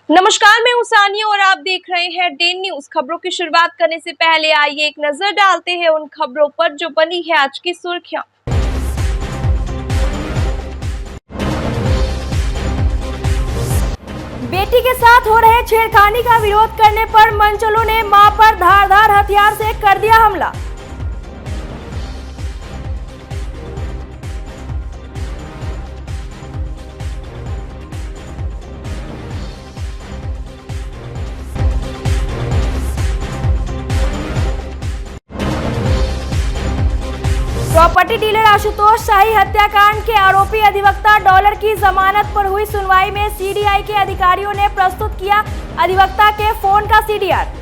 नमस्कार, मैं हूं सानिया और आप देख रहे हैं डेन न्यूज। खबरों की शुरुआत करने से पहले आइए एक नजर डालते हैं उन खबरों पर जो बनी है आज की सुर्खियां। बेटी के साथ हो रहे छेड़खानी का विरोध करने पर मंचलों ने मां पर धारदार हथियार से कर दिया हमला। प्रॉपर्टी डीलर आशुतोष शाही हत्याकांड के आरोपी अधिवक्ता डॉलर की जमानत पर हुई सुनवाई में सीडीआई के अधिकारियों ने प्रस्तुत किया अधिवक्ता के फोन का सीडीआर।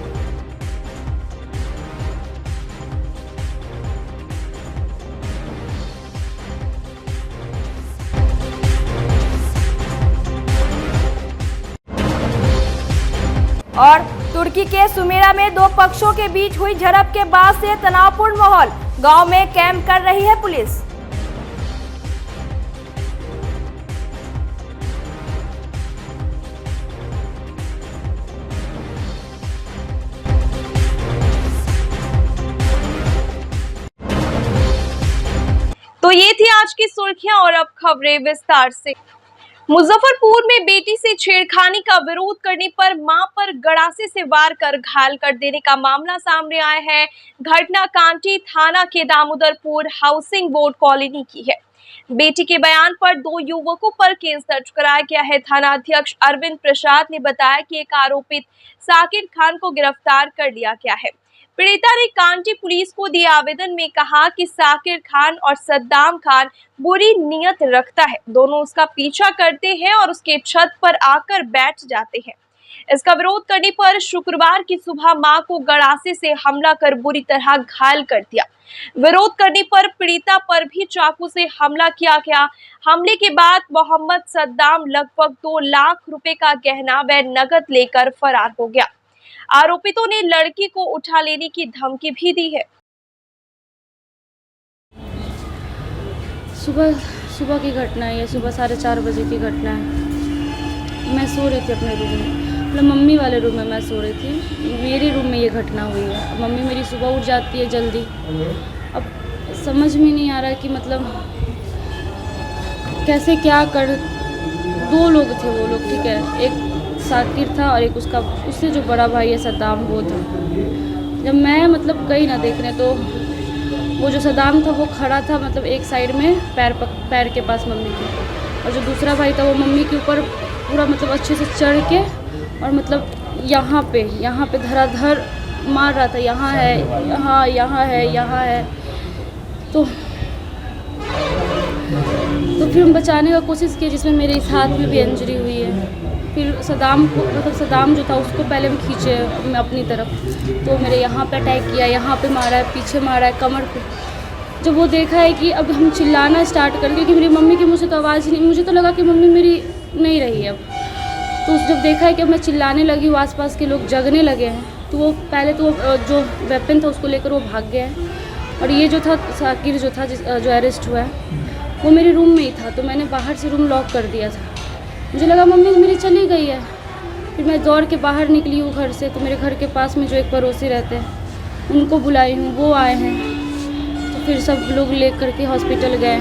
और तुर्की के सुमेरा में दो पक्षों के बीच हुई झड़प के बाद से तनावपूर्ण माहौल, गांव में कैंप कर रही है पुलिस। तो ये थी आज की सुर्खियां और अब खबरें विस्तार से। मुजफ्फरपुर में बेटी से छेड़खानी का विरोध करने पर मां पर गड़ासे से वार कर घायल कर देने का मामला सामने आया है। घटना कांटी थाना के दामोदरपुर हाउसिंग बोर्ड कॉलोनी की है। बेटी के बयान पर दो युवकों पर केस दर्ज कराया गया है। थाना अध्यक्ष अरविंद प्रसाद ने बताया कि एक आरोपित साकिर खान को गिरफ्तार कर लिया गया है। पीड़िता ने कांटी पुलिस को दिए आवेदन में कहा कि साकिर खान और सद्दाम खान बुरी नीयत रखता है, दोनों उसका पीछा करते हैं और उसके छत पर आकर बैठ जाते हैं। इसका विरोध करने पर शुक्रवार की सुबह मां को गड़ासे से हमला कर बुरी तरह घायल कर दिया। विरोध करने पर पीड़िता पर भी चाकू से हमला किया गया। हमले के बाद मोहम्मद सद्दाम लगभग 2 लाख रुपए का गहना व नकद लेकर फरार हो गया। आरोपितों ने लड़की को उठा लेने की धमकी भी दी है। सुबह की घटना है, ये सुबह 4:30 बजे की घटना है। मैं सो रही थी अपने रूम में, मतलब मम्मी वाले रूम में मैं सो रही थी। मेरे रूम में ये घटना हुई है। मम्मी मेरी सुबह उठ जाती है जल्दी। अब समझ में नहीं आ रहा कि मतलब कैसे क्या कर। 2 लोग थे, वो लोग ठीक है, एक साकिर था और एक उससे जो बड़ा भाई है सद्दाम, वो था। जब मैं मतलब गई ना देखने तो वो जो सद्दाम था वो खड़ा था मतलब एक साइड में पैर के पास मम्मी के, और जो दूसरा भाई था वो मम्मी के ऊपर पूरा मतलब अच्छे से चढ़ के और मतलब यहाँ पे धराधर मार रहा था। यहाँ है। तो फिर हम बचाने का कोशिश की, जिसमें मेरे इस हाथ में भी इंजरी हुई है। फिर सद्दाम जो था उसको पहले हम खींचे मैं अपनी तरफ, तो मेरे यहाँ पे अटैक किया, यहाँ पे मारा है, पीछे मारा है, कमर पे। जब वो देखा है कि अब हम चिल्लाना स्टार्ट कर, क्योंकि मेरी मम्मी की मुँह से तो आवाज़ नहीं, मुझे तो लगा कि मम्मी मेरी नहीं रही है अब। तो जब देखा है कि अब मैं चिल्लाने लगी हूँ, आसपास के लोग जगने लगे हैं, तो वो पहले तो जो वेपन था उसको लेकर वो भाग गया है। और ये जो था साकिर जो था जो अरेस्ट हुआ है वो मेरे रूम में ही था, तो मैंने बाहर से रूम लॉक कर दिया था। मुझे लगा मम्मी मेरी चली गई है। फिर मैं दौड़ के बाहर निकली हूँ घर से, तो मेरे घर के पास में जो एक पड़ोसी रहते हैं उनको बुलाई हूँ, वो आए हैं। तो फिर सब लोग ले करके हॉस्पिटल गए।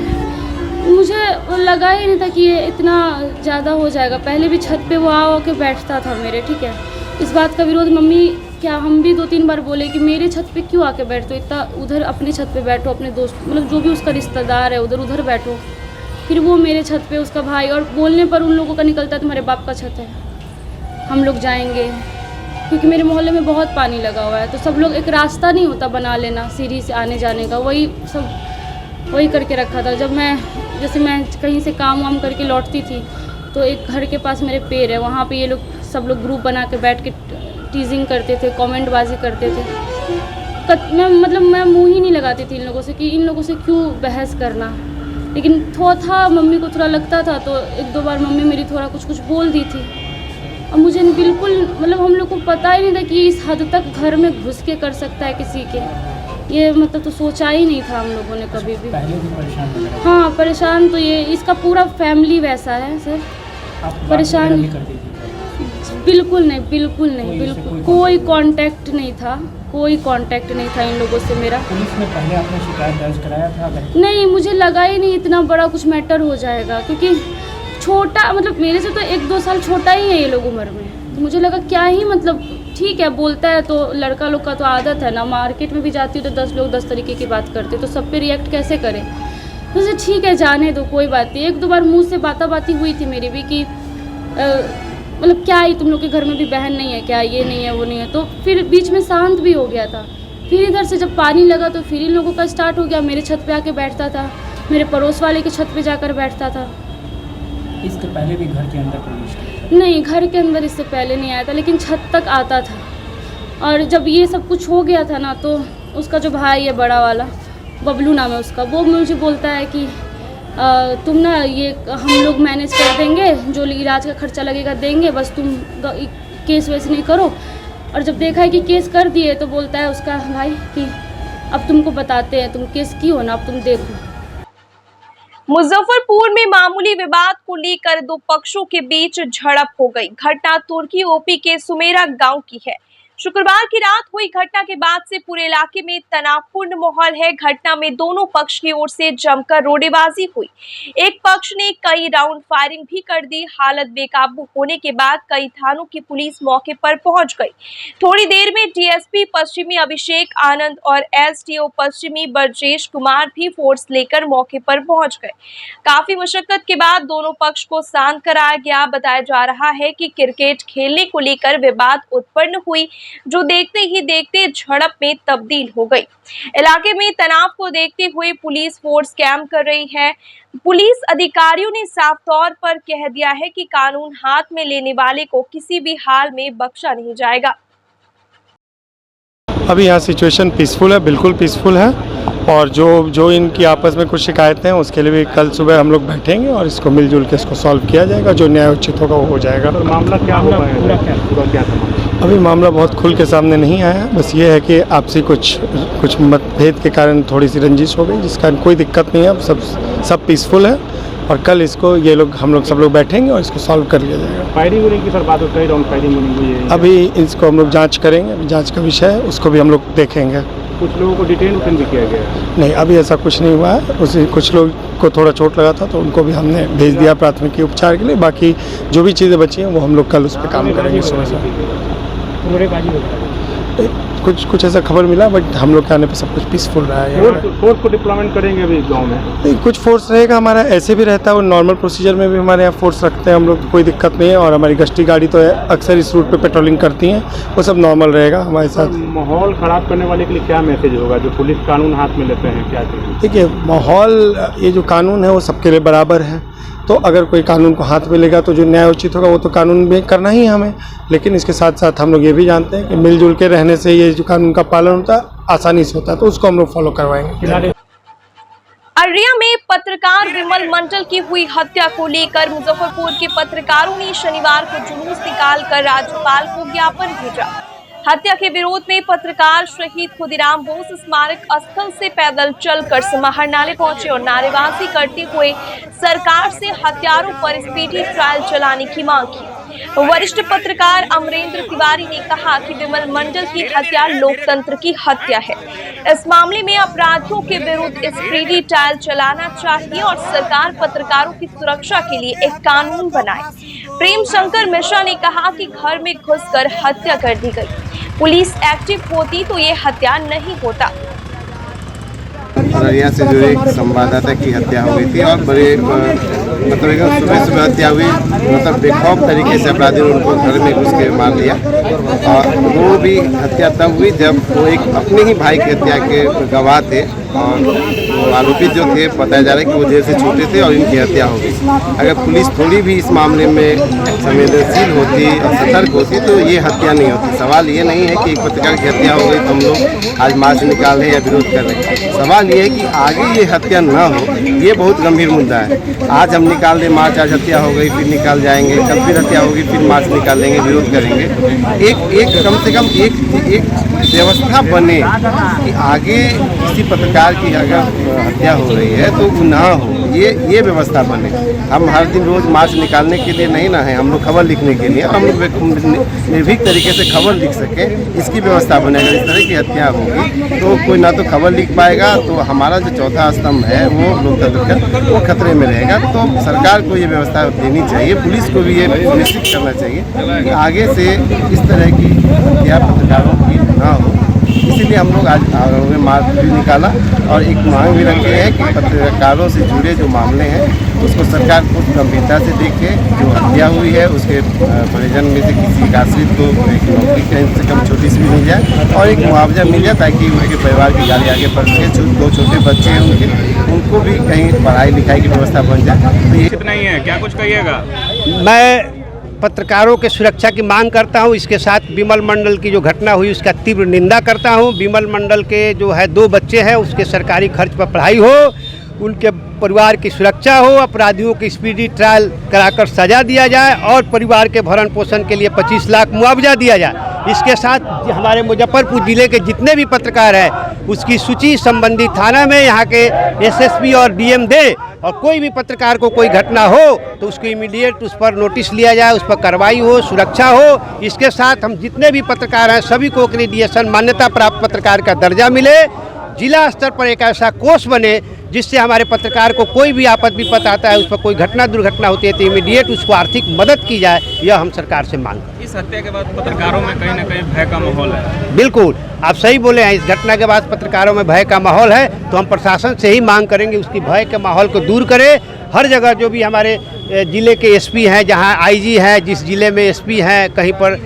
मुझे लगा ही नहीं था कि ये इतना ज़्यादा हो जाएगा। पहले भी छत पे वो आ के बैठता था मेरे, ठीक है। इस बात का विरोध मम्मी क्या हम भी 2-3 बार बोले कि मेरे छत पे क्यों आके बैठते हो, इतना उधर अपने छत पे बैठो, अपने दोस्त मतलब जो भी उसका रिश्तेदार है उधर बैठो। फिर वो मेरे छत पे उसका भाई, और बोलने पर उन लोगों का निकलता है तुम्हारे बाप का छत है, हम लोग जाएंगे। क्योंकि मेरे मोहल्ले में बहुत पानी लगा हुआ है, तो सब लोग एक रास्ता नहीं होता बना लेना सीढ़ी से आने जाने का, वही करके रखा था। जब मैं कहीं से काम वाम करके लौटती थी तो एक घर के पास मेरे पेड़ है, वहाँ पे ये लोग सब लोग ग्रुप बना के बैठ के टीजिंग करते थे, कमेंटबाजी करते थे। मैं मुँह ही नहीं लगाती थी इन लोगों से कि इन लोगों से क्यों बहस करना। लेकिन थोड़ा मम्मी को थोड़ा लगता था, तो 1-2 बार मम्मी मेरी थोड़ा कुछ बोल दी थी। और मुझे बिल्कुल मतलब हम लोग को पता ही नहीं था कि इस हद तक घर में घुस के कर सकता है किसी के। ये मतलब तो सोचा ही नहीं था हम लोगों ने कभी भी। पहले भी परेशान लग रहा था। हाँ परेशान तो ये इसका पूरा फैमिली वैसा है सर। आप बात परेशान वगैरह भी करती थी? बिल्कुल नहीं, बिल्कुल नहीं, बिल्कुल कोई कांटेक्ट नहीं था, कोई कांटेक्ट नहीं था इन लोगों से मेरा। पुलिस में पहले आपने शिकायत दर्ज कराया था? नहीं, मुझे लगा ही नहीं इतना बड़ा कुछ मैटर हो जाएगा, क्योंकि छोटा मतलब मेरे से तो 1-2 साल छोटा ही है ये लोग उम्र में। तो मुझे लगा क्या ही मतलब ठीक है, बोलता है तो लड़का लोग का तो आदत है ना, मार्केट में भी जाती हूँ तो 10 लोग 10 तरीके की बात करते, तो सब पे रिएक्ट कैसे करें। तो ठीक है, जाने दो, कोई बात नहीं। 1-2 बार मुँह से बाती हुई थी मेरी भी कि मतलब क्या ही तुम लोग के घर में भी बहन नहीं है क्या, ये नहीं है वो नहीं है। तो फिर बीच में शांत भी हो गया था। फिर इधर से जब पानी लगा तो फिर इन लोगों का स्टार्ट हो गया। मेरे छत पे आके बैठता था, मेरे पड़ोस वाले के छत पे जाकर बैठता था। इसके पहले भी घर के अंदर प्रवेश किया था? नहीं, घर के अंदर इससे पहले नहीं आया था, लेकिन छत तक आता था। और जब ये सब कुछ हो गया था ना, तो उसका जो भाई है बड़ा वाला, बबलू नाम है उसका, वो मुझे बोलता है कि तुम ना ये हम लोग मैनेज कर देंगे, जो इलाज का खर्चा लगेगा देंगे, बस तुम केस वैसे नहीं करो। और जब देखा है कि केस कर दिए तो बोलता है उसका भाई कि अब तुमको बताते हैं, तुम केस की हो ना, अब तुम देखो। मुजफ्फरपुर में मामूली विवाद को लेकर 2 पक्षों के बीच झड़प हो गई। घटना तुर्की ओपी के सुमेरा गांव की है। शुक्रवार की रात हुई घटना के बाद से पूरे इलाके में तनावपूर्ण माहौल है। घटना में दोनों पक्ष की ओर से जमकर रोडेबाजी हुई। एक पक्ष ने कई राउंड फायरिंग भी कर दी। हालत बेकाबू होने के बाद कई थानों की पुलिस मौके पर पहुंच गई। थोड़ी देर में डीएसपी पश्चिमी अभिषेक आनंद और एसडीओ पश्चिमी ब्रजेश कुमार भी फोर्स लेकर मौके पर पहुंच गए। काफी मशक्कत के बाद दोनों पक्ष को शांत कराया गया। बताया जा रहा है कि क्रिकेट खेलने को लेकर विवाद उत्पन्न हुई, जो देखते ही देखते झड़प में तब्दील हो गई। इलाके में तनाव को देखते हुए पुलिस फोर्स कैंप कर रही है। पुलिस अधिकारियों ने साफ तौर पर कह दिया है कि कानून हाथ में लेने वाले को किसी भी हाल में बख्शा नहीं जाएगा। अभी यहाँ सिचुएशन पीसफुल है, बिल्कुल पीसफुल है। और जो इनकी आपस में कुछ शिकायतें हैं उसके लिए भी कल सुबह हम लोग बैठेंगे और इसको मिलजुल के इसको सॉल्व किया जाएगा। जो न्याय उचित होगा वो हो जाएगा। तो मामला क्या होगा, पूरा क्या था? अभी मामला बहुत खुल के सामने नहीं आया है, बस ये है कि आपसी कुछ मतभेद के कारण थोड़ी सी रंजिश हो गई, जिसका कोई दिक्कत नहीं है। अब सब पीसफुल है और कल इसको हम लोग सब लोग बैठेंगे और इसको सॉल्व कर लिया जाएगा। फायरिंग होने की सर बात होती है, राउंड फायरिंग हुई है। अभी इसको हम लोग जांच करेंगे, अभी जांच का विषय है, उसको भी हम लोग देखेंगे। कुछ लोगों को डिटेन भी किया गया है? नहीं, अभी ऐसा कुछ नहीं हुआ है। उसी कुछ लोग को थोड़ा चोट लगा था तो उनको भी हमने भेज दिया प्राथमिकी उपचार के लिए। बाकी जो भी चीज़ें बची हैं वो हम लोग कल उस पर काम करेंगे सुबह से। कुछ ऐसा खबर मिला, बट हम लोग के आने पे सब कुछ पीसफुल रहा है। फोर्स को डिप्लॉयमेंट करेंगे अभी गांव में? नहीं, कुछ फोर्स रहेगा हमारा, ऐसे भी रहता है, वो नॉर्मल प्रोसीजर में भी हमारे यहाँ फोर्स रखते हैं हम लोग, कोई दिक्कत नहीं है। और हमारी गश्ती गाड़ी तो अक्सर इस रूट पे पेट्रोलिंग करती हैं, वो सब नॉर्मल रहेगा हमारे साथ। माहौल ख़राब करने वाले के लिए क्या मैसेज होगा, जो पुलिस कानून हाथ में लेते हैं, क्या चीज़? देखिए, माहौल, ये जो कानून है वो सबके लिए बराबर है। तो अगर कोई कानून को हाथ में लेगा तो जो न्याय उचित होगा वो तो कानून में करना ही है हमें। लेकिन इसके साथ साथ हम लोग ये भी जानते हैं कि मिलजुल के रहने से ये जो कानून का पालन होता है आसानी से होता है, तो उसको हम लोग फॉलो करवाएंगे। अररिया में पत्रकार विमल मंडल की हुई हत्या को लेकर मुजफ्फरपुर के पत्रकारों ने शनिवार को जुलूस निकालकर राज्यपाल को ज्ञापन भेजा। हत्या के विरोध में पत्रकार शहीद खुदीराम बोस स्मारक स्थल से पैदल चलकर समाहरणालय पहुंचे और नारेबाजी करते हुए सरकार से हत्यारों पर स्पीडी ट्रायल चलाने की मांग की। वरिष्ठ पत्रकार अमरेंद्र तिवारी ने कहा कि विमल मंडल की हत्या लोकतंत्र की हत्या है। इस मामले में अपराधियों के विरुद्ध स्पीडी ट्रायल चलाना चाहिए और सरकार पत्रकारों की सुरक्षा के लिए एक कानून बनाए। प्रेम शंकर मिश्रा ने कहा कि घर में घुसकर हत्या कर दी गई, पुलिस एक्टिव होती तो ये हत्या नहीं होता। अररिया से जुड़े एक संवाददाता की हत्या हो गई थी और बड़े मतलब सुबह हत्या हुई, मतलब बेखौफ तरीके से अपराधियों ने उनको घर में घुस के मार दिया। और वो भी हत्या तब हुई जब वो एक अपने ही भाई की हत्या के गवाह थे और वो आरोपित जो थे बताया जा रहा है कि वो जेल से छूटे थे और इनकी हत्या हो गई। अगर पुलिस थोड़ी भी इस मामले में संवेदनशील होती और सतर्क होती तो ये हत्या नहीं होती। सवाल ये नहीं है कि एक पत्रकार की हत्या हो गई तो हम लोग आज मार्च निकाल रहे हैं या विरोध कर रहे हैं। सवाल ये है कि आगे ये हत्या ना हो, ये बहुत गंभीर मुद्दा है। आज हम निकाल दें मार्च, आज हत्या हो गई फिर निकाल जाएंगे, कल फिर हत्या होगी फिर मार्च निकाल लेंगे, विरोध करेंगे। एक कम से कम एक व्यवस्था बने कि आगे किसी पत्रकार की अगर हत्या हो रही है तो वो ना हो। ये व्यवस्था बने। हम हर दिन रोज़ मार्च निकालने के लिए नहीं ना है, हम लोग खबर लिखने के लिए, हम लोग निर्भीक तरीके से खबर लिख सकें, इसकी व्यवस्था बने। अगर इस तरह की हत्या होगी तो कोई ना तो खबर लिख पाएगा, तो हमारा जो चौथा स्तंभ है वो लोकतंत्र का वो खतरे में रहेगा। तो सरकार को ये व्यवस्था देनी चाहिए, पुलिस को भी ये सुनिश्चित करना चाहिए कि आगे से इस तरह की हत्या पत्रकारों की ना हो। इसीलिए हम लोग आज मार्च भी निकाला और एक मांग भी रखे हैं कि पत्रकारों से जुड़े जो मामले हैं उसको सरकार को गंभीरता से देखे। जो हत्या हुई है उसके परिजन में से किसी आश्रित को एक नौकरी कम से कम छोटी सी भी मिल जाए और एक मुआवजा मिल जाए, ताकि उनके परिवार की गाड़ी आगे बढ़ सके। 2 छोटे बच्चे हैं उनको भी कहीं पढ़ाई लिखाई की व्यवस्था बन जाए। तो ये कितना ही है, क्या कुछ कहिएगा? मैं पत्रकारों के सुरक्षा की मांग करता हूं। इसके साथ विमल मंडल की जो घटना हुई उसका तीव्र निंदा करता हूं। विमल मंडल के जो है 2 बच्चे हैं, उसके सरकारी खर्च पर पढ़ाई हो, उनके परिवार की सुरक्षा हो, अपराधियों की स्पीडी ट्रायल कराकर सजा दिया जाए और परिवार के भरण पोषण के लिए 25 लाख मुआवजा दिया जाए। इसके साथ हमारे मुजफ्फरपुर जिले के जितने भी पत्रकार हैं उसकी सूची संबंधित थाना में यहाँ के एसएसपी और डीएम दे, और कोई भी पत्रकार को कोई घटना हो तो उसको इमीडिएट उस पर नोटिस लिया जाए, उस पर कार्रवाई हो, सुरक्षा हो। इसके साथ हम जितने भी पत्रकार हैं सभी को एक्रीडिएशन मान्यता प्राप्त पत्रकार का दर्जा मिले। जिला स्तर पर एक ऐसा कोष बने जिससे हमारे पत्रकार को कोई भी आपद विपद आता है, उस पर कोई घटना दुर्घटना होती है तो इमीडिएट उसको आर्थिक मदद की जाए। यह हम सरकार से मांग करते हैं। इस हत्या के बाद पत्रकारों में कहीं ना कहीं भय का माहौल है। बिल्कुल, आप सही बोले हैं। इस घटना के बाद पत्रकारों में भय का माहौल है, तो हम प्रशासन से ही मांग करेंगे उसकी भय के माहौल को दूर करे। हर जगह जो भी हमारे जिले के एसपी हैं, जहां आईजी है, जिस जिले में एसपी हैं, कहीं पर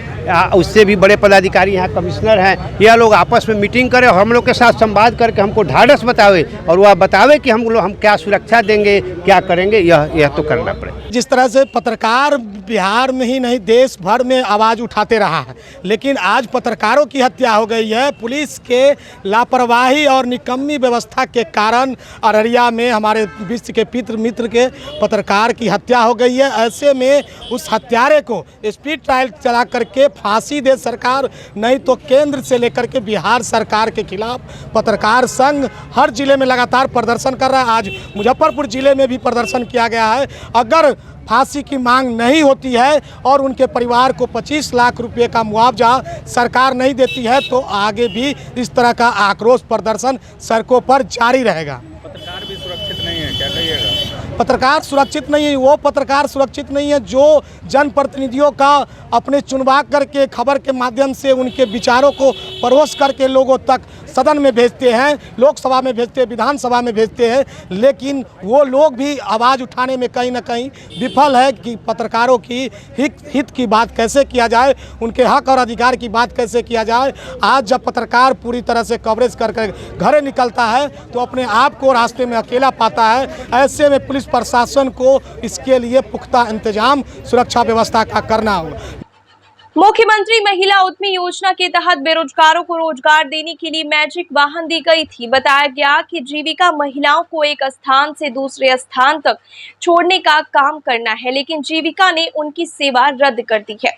उससे भी बड़े पदाधिकारी यहाँ कमिश्नर हैं, यह लोग आपस में मीटिंग करें और हम लोग के साथ संवाद करके हमको ढाढ़स बतावे और वह बतावे कि हम क्या सुरक्षा देंगे, क्या करेंगे। यह तो करना पड़ेगा। जिस तरह से पत्रकार बिहार में ही नहीं देश भर में आवाज़ उठाते रहा है, लेकिन आज पत्रकारों की हत्या हो गई है। पुलिस के लापरवाही और निकम्मी व्यवस्था के कारण अररिया में हमारे विश्व के पितृ मित्र के पत्रकार की हत्या हो गई है। ऐसे में उस हत्यारे को स्पीड ट्रायल चला करके फांसी दे सरकार, नहीं तो केंद्र से लेकर के बिहार सरकार के खिलाफ पत्रकार संघ हर जिले में लगातार प्रदर्शन कर रहा है। आज मुजफ्फरपुर जिले में भी प्रदर्शन किया गया है। अगर फांसी की मांग नहीं होती है और उनके परिवार को 25 लाख रुपए का मुआवजा सरकार नहीं देती है तो आगे भी इस तरह का आक्रोश प्रदर्शन सड़कों पर जारी रहेगा। पत्रकार भी सुरक्षित नहीं है, क्या कहिएगा? पत्रकार सुरक्षित नहीं है, वो पत्रकार सुरक्षित नहीं है जो जनप्रतिनिधियों का अपने चुनवा करके खबर के माध्यम से उनके विचारों को परोस करके लोगों तक सदन में भेजते हैं, लोकसभा में भेजते हैं, विधानसभा में भेजते हैं, लेकिन वो लोग भी आवाज़ उठाने में कहीं ना कहीं विफल है कि पत्रकारों की हित की बात कैसे किया जाए, उनके हक और अधिकार की बात कैसे किया जाए। आज जब पत्रकार पूरी तरह से कवरेज करके घरे निकलता है तो अपने आप को रास्ते में अकेला पाता है। ऐसे में पुलिस प्रशासन को इसके लिए पुख्ता इंतजाम सुरक्षा व्यवस्था का करना होगा। मुख्यमंत्री महिला उद्यमी योजना के तहत बेरोजगारों को रोजगार देने के लिए मैजिक वाहन दी गई थी। बताया गया कि जीविका महिलाओं को एक स्थान से दूसरे स्थान तक छोड़ने का काम करना है, लेकिन जीविका ने उनकी सेवा रद्द कर दी है।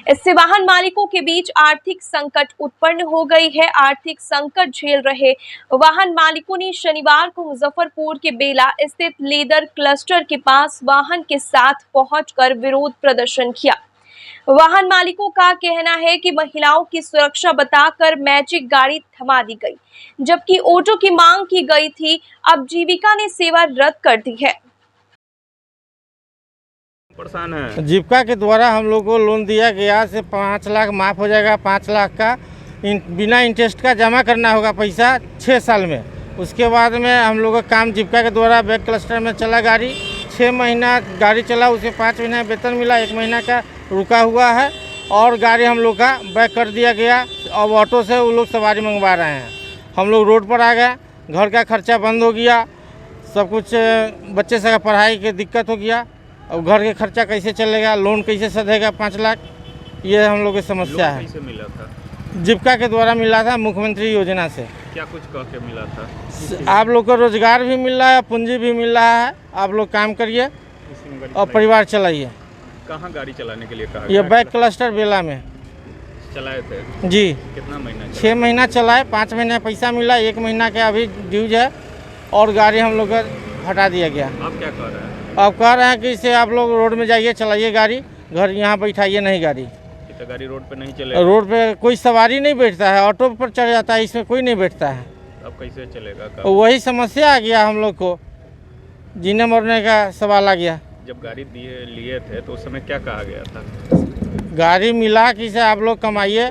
इससे वाहन मालिकों के बीच आर्थिक संकट उत्पन्न हो गई है। आर्थिक संकट झेल रहे वाहन मालिकों ने शनिवार को मुजफ्फरपुर के बेला स्थित लेदर क्लस्टर के पास वाहन के साथ पहुंचकर विरोध प्रदर्शन किया। वाहन मालिकों का कहना है कि महिलाओं की सुरक्षा बताकर मैजिक गाड़ी थमा दी गई, जबकि ऑटो की मांग की गई थी। अब जीविका ने सेवा रद्द कर दी है। परेशान है। जीविका के द्वारा हम लोग को लोन दिया गया से 5 लाख माफ़ हो जाएगा। 5 लाख का बिना इंटरेस्ट का जमा करना होगा पैसा 6 साल में। उसके बाद में हम लोग का काम जीविका के द्वारा बैक क्लस्टर में चला गाड़ी। 6 महीना गाड़ी चला, उसे 5 महीना वेतन मिला, 1 महीना का रुका हुआ है और गाड़ी हम लोग का बैक कर दिया गया। अब ऑटो से वो लोग सवारी मंगवा रहे हैं। हम लोग रोड पर आ गए, घर का खर्चा बंद हो गया, सब कुछ बच्चे से पढ़ाई की दिक्कत हो गया। अब घर के खर्चा कैसे चलेगा, लोन कैसे सधेगा 5 लाख, ये हम लोग की समस्या है। कैसे मिला था? जीविका के द्वारा मिला था, मुख्यमंत्री योजना से। क्या कुछ कह के मिला था? आप लोग को रोजगार भी मिल रहा है, पूंजी भी मिल रहा है, आप लोग काम करिए और परिवार चलाइए। कहाँ गाड़ी चलाने के लिए कहा? ये बैक क्लस्टर बेला में चलाए थे जी। कितना महीना? 6 महीना चलाए, 5 महीना पैसा मिला, 1 महीना का अभी ड्यूज है और गाड़ी हम लोग का हटा दिया गया। आप क्या कह रहे हैं? अब कह रहे हैं कि इसे आप लोग रोड में जाइए, चलाइए गाड़ी, घर यहाँ बैठाइए नहीं गाड़ी। तो गाड़ी रोड पे नहीं चलेगा? रोड पे कोई सवारी नहीं बैठता है, ऑटो पर चढ़ जाता है, इसमें कोई नहीं बैठता है। अब कैसे चलेगा तो वही समस्या आ गया हम लोग को, जीने मरने का सवाल आ गया। जब गाड़ी लिए थे तो उस समय क्या कहा गया था? गाड़ी मिला कि से आप लोग कमाइए,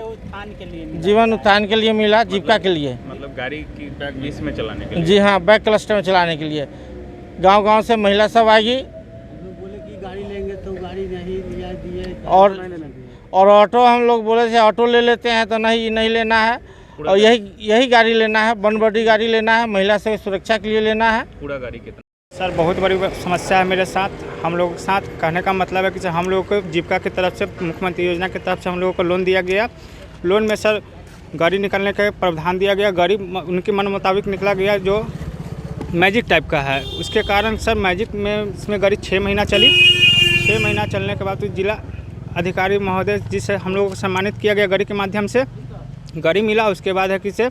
जीवन उत्थान के लिए मिला, जीविका के लिए। मतलब गाड़ी की बैग इसमें चलाने के लिए? जी हाँ, बैक क्लस्टर में चलाने के लिए। गांव-गांव से महिला सब आएगी, बोले कि गाड़ी लेंगे तो गाड़ी नहीं लिया दिए, और ऑटो हम लोग बोले थे ऑटो ले लेते हैं, तो नहीं लेना है, और यही गाड़ी लेना है, वन बॉडी गाड़ी लेना है, महिला से सुरक्षा के लिए लेना है। पूरा गाड़ी कितना? सर बहुत बड़ी समस्या है मेरे साथ, हम लोगों के साथ। कहने का मतलब है कि हम लोगों को जीविका की तरफ से, मुख्यमंत्री योजना की तरफ से हम लोगों को लोन दिया गया। लोन में सर गाड़ी निकालने का प्रावधान दिया गया, गाड़ी उनके मन मुताबिक निकला गया जो मैजिक टाइप का है। उसके कारण सर मैजिक में इसमें गाड़ी 6 महीना चली। 6 महीना चलने के बाद जिला अधिकारी महोदय जिसे हम लोगों को सम्मानित किया गया गाड़ी के माध्यम से, गाड़ी मिला। उसके बाद है कि से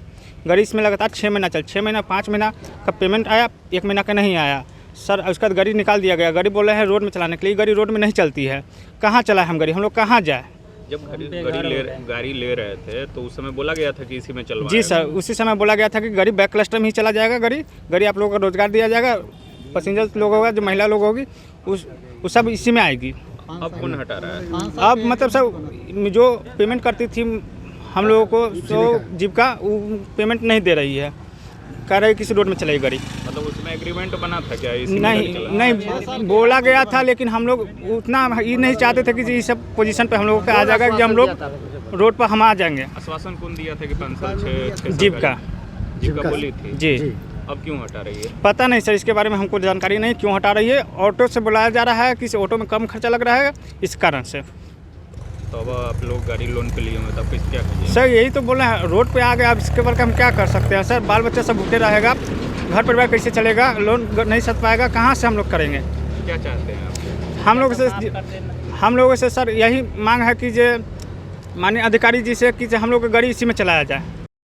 गाड़ी इसमें लगातार 6 महीना चल, 6 महीना 5 महीना का पेमेंट आया, 1 महीना का नहीं आया सर। उसके बाद गाड़ी निकाल दिया गया। गाड़ी बोल रहे हैं रोड में चलाने के लिए, गाड़ी रोड में नहीं चलती है। कहाँ चलाए हम गाड़ी, हम लोग कहाँ जाए? जब गाड़ी ले रहे थे तो उस समय बोला गया था कि इसी में चलवाएं? जी सर, उसी समय बोला गया था कि गाड़ी बैक क्लस्टर में ही चला जाएगा। गाड़ी आप लोगों को रोजगार दिया जाएगा, पैसेंजर लोग होगा, जो महिला लोग होगी उस सब इसी में आएगी। अब कौन हटा रहा है? अब मतलब सर जो पेमेंट करती थी हम लोगों को, तो जीविका वो पेमेंट नहीं दे रही है, कह रहे किसी रोड में चलेगी गाड़ी। मतलब उसमें एग्रीमेंट बना था क्या? नहीं बोला गया था, लेकिन हम लोग उतना ये नहीं चाहते थे कि इस सब पोजीशन पे हम लोगों पे आ जाएगा कि हम लोग रोड पर हम आ जाएंगे। आश्वासन कौन दिया था कि 5 साल 6 जीविका बोली थी? जी। अब क्यों हटा रही है? पता नहीं सर, इसके बारे में हमको जानकारी नहीं क्यों हटा रही है। ऑटो से बुलाया जा रहा है कि इस ऑटो में कम खर्चा लग रहा है, इस कारण से। तो अब आप लोग गाड़ी लोन पे लिए हैं, तब कुछ क्या कीजिए? सर यही तो बोले हैं, रोड पे आ गए, अब इसके बारे में हम क्या कर सकते हैं सर? बाल बच्चा सब भूखे रहेगा, घर परिवार कैसे चलेगा? लोन नहीं सद पाएगा, कहाँ से हम लोग करेंगे? क्या चाहते हैं आप? हम लोगों से सर यही मांग है कि जो माननीय अधिकारी जी से कि हम लोग की गाड़ी इसी में चलाया जाए।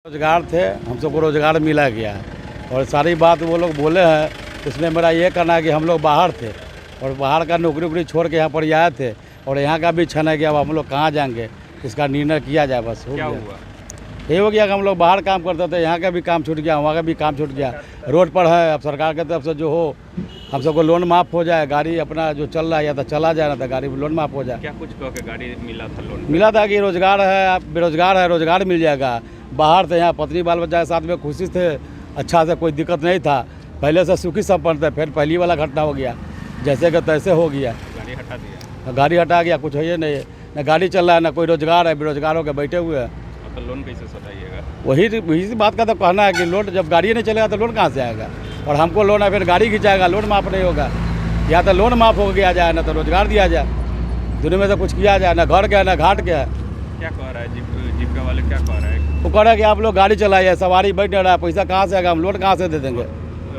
रोजगार थे, हम सबको रोजगार मिला गया, और सारी बात वो लोग बोले हैं। उसमें मेरा ये कहना है कि हम लोग बाहर थे और बाहर का नौकरी छोड़ के यहाँ पर आए थे, और यहाँ का भी छन है कि अब हम लोग कहाँ जाएंगे, इसका निर्णय किया जाए। बस हो क्या गया। हुआ? ये हो गया कि हम लोग बाहर काम करते थे, यहाँ का भी काम छूट गया, वहाँ का भी काम छूट गया। रोड पर है, अब सरकार की तरफ से जो हो, हम सबको लोन माफ़ हो जाए, गाड़ी अपना जो चल रहा है या तो चला जाए ना तो गाड़ी लोन माफ़ हो जाए। क्या कुछ कह के गाड़ी मिला था लोन? मिला था कि रोजगार है, आप बेरोजगार है, रोजगार मिल जाएगा। बाहर से यहाँ पत्नी बाल बच्चा के साथ में खुशी थे, अच्छा से कोई दिक्कत नहीं था, पहले से सुखी संपन्न थे। फिर पहली वाला घटना हो गया, जैसे कि तैसे हो गया, गाड़ी हटा दिया। गाड़ी हटा गया, कुछ है नहीं, न गाड़ी चल रहा है, न कोई रोजगार है, बेरोजगार होकर बैठे हुए हैं। तो लोन कैसे सताइएगा? वही बात का तो कहना है कि लोन जब गाड़ी नहीं चलेगा तो लोन कहाँ से आएगा? और हमको लोन है, फिर गाड़ी खिंचाएगा, लोन माफ़ नहीं होगा। या तो लोन माफ़ हो गया जाए, ना तो रोजगार दिया जाए, दोनों में से कुछ किया जाए। ना घर के है, ना घाट के है। क्या कह रहा है जीविका वाले, क्या कह रहा है? वो कह रहा है कि आप लोग गाड़ी चलाइए, सवारी बैठ नहीं रहा है, पैसा कहाँ से आएगा, हम लोन कहाँ से दे देंगे?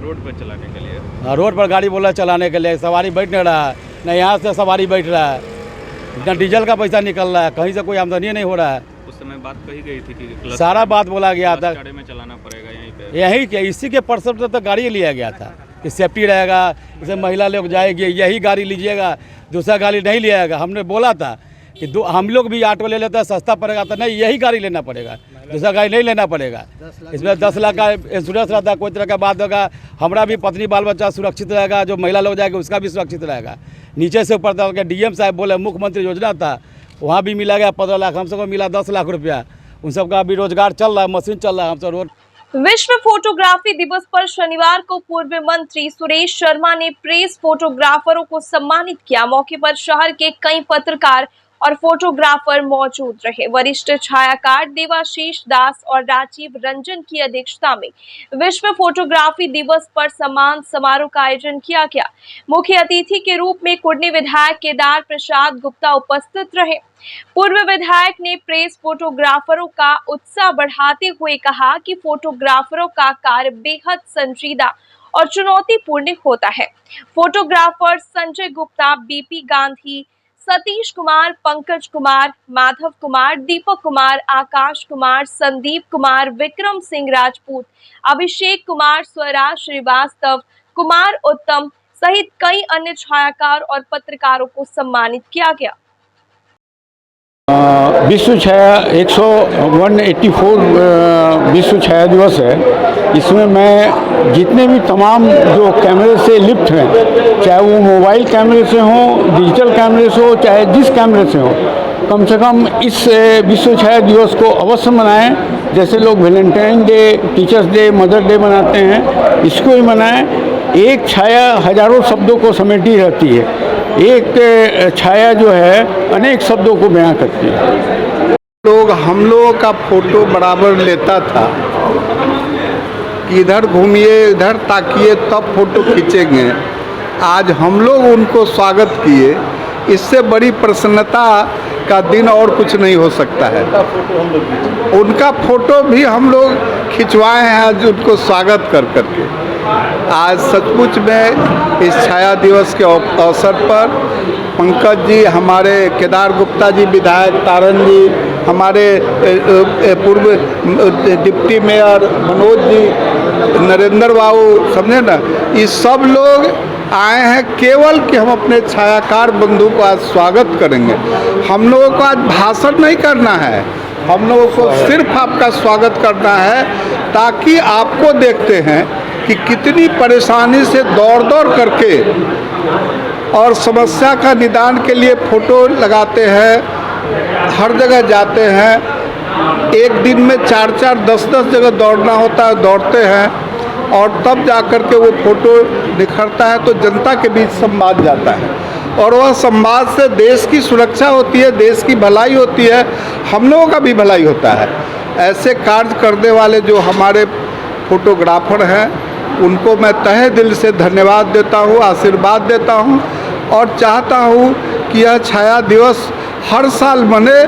रोड पर चलाने के लिए? हाँ, रोड पर गाड़ी बोला चलाने के लिए, सवारी बैठ नहीं रहा है, न यहाँ से सवारी बैठ रहा है, न डीजल का पैसा निकल रहा है, कहीं से कोई आमदनी नहीं हो रहा है। उस समय बात कही गई थी कि सारा बात बोला गया था, में चलाना पड़ेगा यहीं पे। यही क्या इसी के परसेंट तो गाड़ी लिया गया था कि सेफ्टी रहेगा, जैसे महिला लोग जाएगी यही गाड़ी लीजिएगा, दूसरा गाड़ी नहीं लिएगा। हमने बोला था कि हम लोग भी ऑटो ले लेते हैं, सस्ता पड़ेगा, तो नहीं यही गाड़ी लेना पड़ेगा, दूसरा गाड़ी नहीं लेना पड़ेगा। इसमें 10 लाख का इंश्योरेंस रहता है, कोई तरह का बात होगा, हमारा भी पत्नी बाल बच्चा सुरक्षित रहेगा, जो महिला लोग जाएगी उसका भी सुरक्षित रहेगा। नीचे से ऊपर तक डीएम साहब बोले मुख्यमंत्री योजना था, वहाँ भी मिला गया 15 लाख, हम सबको मिला 10 लाख रुपया। उन सबका अभी रोजगार चल रहा है, मशीन चल रहा है, हम सब रोड। विश्व फोटोग्राफी दिवस पर शनिवार को पूर्व मंत्री सुरेश शर्मा ने प्रेस फोटोग्राफरों को सम्मानित किया। मौके पर शहर के कई पत्रकार और फोटोग्राफर मौजूद रहे। वरिष्ठ छायाकार देवाशीष दास और राजीव रंजन की अध्यक्षता में विश्व फोटोग्राफी दिवस पर सम्मान समारोह का आयोजन किया गया। मुख्य अतिथि के रूप में कुर्नी विधायक केदार प्रसाद गुप्ता उपस्थित रहे। पूर्व विधायक ने प्रेस फोटोग्राफरों का उत्साह बढ़ाते हुए कहा कि फोटोग्राफरों का कार्य बेहद संजीदा और चुनौतीपूर्ण होता है। फोटोग्राफर संजय गुप्ता, बीपी गांधी, सतीश कुमार, पंकज कुमार, माधव कुमार, दीपक कुमार, आकाश कुमार, संदीप कुमार, विक्रम सिंह राजपूत, अभिषेक कुमार, स्वराज श्रीवास्तव, कुमार उत्तम सहित कई अन्य छायाकार और पत्रकारों को सम्मानित किया गया। विश्व छाया 184 विश्व छाया दिवस है। इसमें मैं जितने भी तमाम जो कैमरे से लिप्त हैं, चाहे वो मोबाइल कैमरे से हो, डिजिटल कैमरे से हो, चाहे जिस कैमरे से हो, कम से कम इस विश्व छाया दिवस को अवश्य मनाएं। जैसे लोग Valentine day, teachers day, mother day मनाते हैं, इसको ही मनाएं। एक छाया हजारों शब्दों को समेटी रहती है, एक छाया जो है अनेक शब्दों को बयां करती है। हम लोगों का फोटो बराबर लेता था कि इधर घूमिए, इधर ताकिए, तब फोटो खींचेंगे। आज हम लोग उनको स्वागत किए, इससे बड़ी प्रसन्नता का दिन और कुछ नहीं हो सकता है। उनका फोटो भी हम लोग खिंचवाए हैं आज उनको स्वागत कर करके। आज सचमुच में इस छाया दिवस के अवसर पर पंकज जी, हमारे केदार गुप्ता जी विधायक, तारन जी, हमारे पूर्व डिप्टी मेयर मनोज जी, नरेंद्र बाबू, समझे ना, ये सब लोग आए हैं केवल कि हम अपने छायाकार बंधु को आज स्वागत करेंगे। हम लोगों को आज भाषण नहीं करना है, हम लोगों को सिर्फ आपका स्वागत करना है, ताकि आपको देखते हैं कि कितनी परेशानी से दौड़ दौड़ करके और समस्या का निदान के लिए फ़ोटो लगाते हैं, हर जगह जाते हैं। एक दिन में 4-4, 10-10 जगह दौड़ना होता है, दौड़ते हैं और तब जा कर के वो फ़ोटो निखरता है तो जनता के बीच संवाद जाता है और वह संवाद से देश की सुरक्षा होती है, देश की भलाई होती है, हम लोगों का भी भलाई होता है। ऐसे कार्य करने वाले जो हमारे फोटोग्राफर हैं, उनको मैं तहे दिल से धन्यवाद देता हूँ, आशीर्वाद देता हूँ और चाहता हूँ कि यह छाया दिवस हर साल मने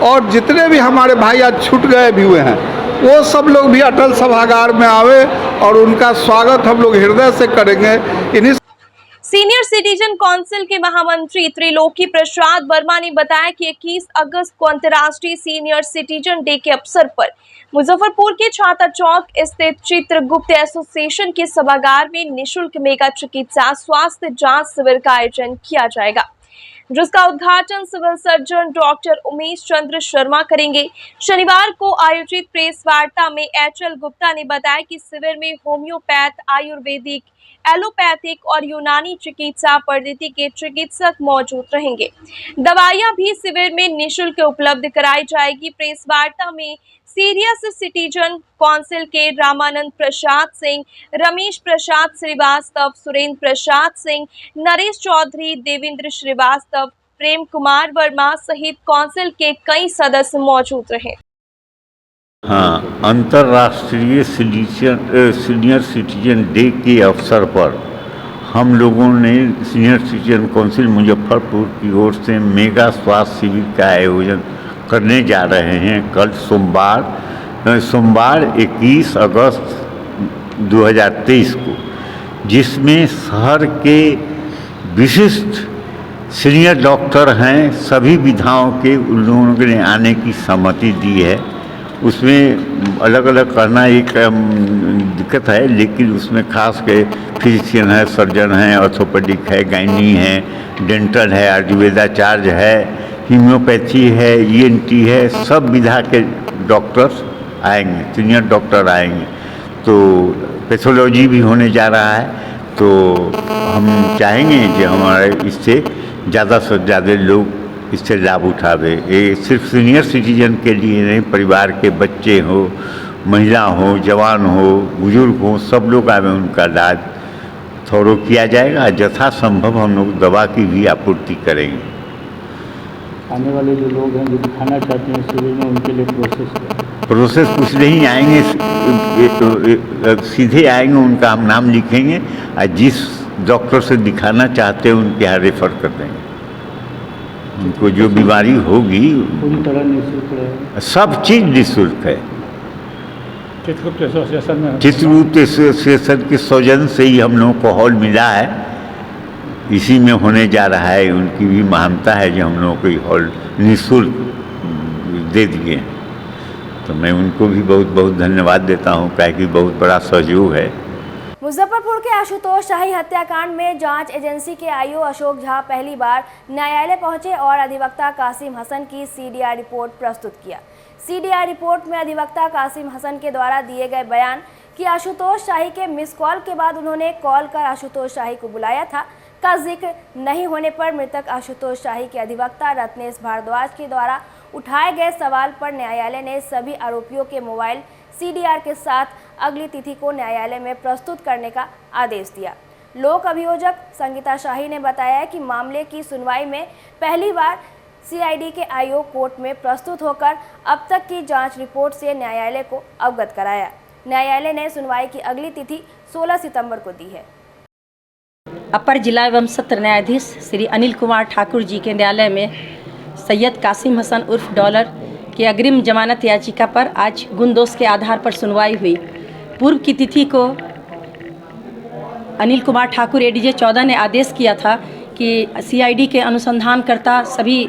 और जितने भी हमारे भाई आज छूट गए भी हुए हैं, वो सब लोग भी अटल सभागार में आवे और उनका स्वागत हम लोग हृदय से करेंगे। इन्हीं सीनियर सिटीजन काउंसिल के महामंत्री त्रिलोकी प्रसाद वर्मा ने बताया कि 21 अगस्त को अंतर्राष्ट्रीय सीनियर सिटीजन डे के अवसर पर मुजफ्फरपुर के छाता चौक स्थित चित्रगुप्त एसोसिएशन के सभागार में निःशुल्क मेगा चिकित्सा स्वास्थ्य जांच शिविर का आयोजन किया जाएगा, जिसका उद्घाटन civil surgeon doctor Umesh Chandra Sharma करेंगे। शनिवार को आयोजित प्रेस वार्ता में एचएल गुप्ता ने बताया कि शिविर में होम्योपैथ, आयुर्वेदिक, एलोपैथिक और यूनानी चिकित्सा पद्धति के चिकित्सक मौजूद रहेंगे। दवाइयां भी शिविर में निःशुल्क उपलब्ध कराई जाएगी। प्रेस वार्ता में सीनियर सिटीजन काउंसिल के रामानंद प्रसाद सिंह, रमेश प्रसाद श्रीवास्तव, सुरेंद्र प्रसाद सिंह, नरेश चौधरी, देवेंद्र श्रीवास्तव, प्रेम कुमार वर्मा सहित काउंसिल के कई सदस्य मौजूद रहे। हाँ, अंतर्राष्ट्रीय सीनियर सिटीजन डे के अवसर पर हम लोगों ने सीनियर सिटीजन काउंसिल मुजफ्फरपुर की ओर से मेगा स्वास्थ्य शिविर का आयोजन करने जा रहे हैं कल सोमवार 21 अगस्त 2023 को, जिसमें शहर के विशिष्ट सीनियर डॉक्टर हैं, सभी विधाओं के उन लोगों ने आने की सहमति दी है। उसमें अलग अलग करना एक दिक्कत है, लेकिन उसमें खास के फिजिशियन है, सर्जन है, ऑर्थोपेडिक है, गायनी है, डेंटल है, आयुर्वेदाचार्य है, हीमियोपैथी है, ईएनटी है, सब विधा के डॉक्टर्स आएंगे, सीनियर डॉक्टर आएंगे। तो पैथोलॉजी भी होने जा रहा है, तो हम चाहेंगे कि हमारे इससे ज़्यादा से ज़्यादा लोग इससे लाभ उठावे। ये सिर्फ सीनियर सिटीजन के लिए नहीं, परिवार के बच्चे हो, महिला हो, जवान हो, बुजुर्ग हो, सब लोग आवे, उनका इलाज थोड़ा किया जाएगा। यथासंभव हम लोग दवा की भी आपूर्ति करेंगे। आने वाले जो लोग हैं जो दिखाना चाहते हैं शिविर में, उनके लिए प्रोसेस कुछ नहीं, आएंगे सीधे आएंगे, उनका हम नाम लिखेंगे और जिस डॉक्टर से दिखाना चाहते हैं उनके यहाँ रेफर कर देंगे। उनको जो बीमारी होगी पूरी तरह निःशुल्क है, सब चीज़ निःशुल्क है। चित्रगुप्त एसोसिएशन के सौजन्य से ही हम लोगों को हॉल मिला है, इसी में होने जा रहा है। उनकी भी महानता है जो हम लोगों को हॉल निःशुल्क दे दिए, तो मैं उनको भी बहुत बहुत धन्यवाद देता हूँ, क्या कि बहुत बड़ा सहयोग है। मुजफ्फरपुर के आशुतोष शाही हत्याकांड में जांच एजेंसी के आईओ अशोक झा पहली बार न्यायालय पहुंचे और अधिवक्ता कासिम हसन की सीडीआर रिपोर्ट प्रस्तुत किया। सीडीआर रिपोर्ट में अधिवक्ता कासिम हसन के द्वारा दिए गए बयान कि आशुतोष शाही के मिस कॉल के बाद उन्होंने कॉल कर आशुतोष शाही को बुलाया था का जिक्र नहीं होने पर मृतक आशुतोष शाही के अधिवक्ता रत्नेश भारद्वाज के द्वारा उठाए गए सवाल पर न्यायालय ने सभी आरोपियों के मोबाइल सीडीआर के साथ अगली तिथि को न्यायालय में प्रस्तुत करने का आदेश दिया। लोक अभियोजक संगीता शाही ने बताया कि मामले की सुनवाई में पहली बार सीआईडी के आईओ कोर्ट में प्रस्तुत होकर अब तक की जांच रिपोर्ट से न्यायालय को अवगत कराया। न्यायालय ने सुनवाई की अगली तिथि 16 सितंबर को दी है। अपर जिला एवं सत्र न्यायाधीश श्री अनिल कुमार ठाकुर जी के न्यायालय में सैयद कासिम हसन उर्फ डॉलर की अग्रिम जमानत याचिका पर आज गुणदोष के आधार पर सुनवाई हुई। पूर्व की तिथि को अनिल कुमार ठाकुर एडीजे 14 ने आदेश किया था कि सीआईडी के अनुसंधानकर्ता सभी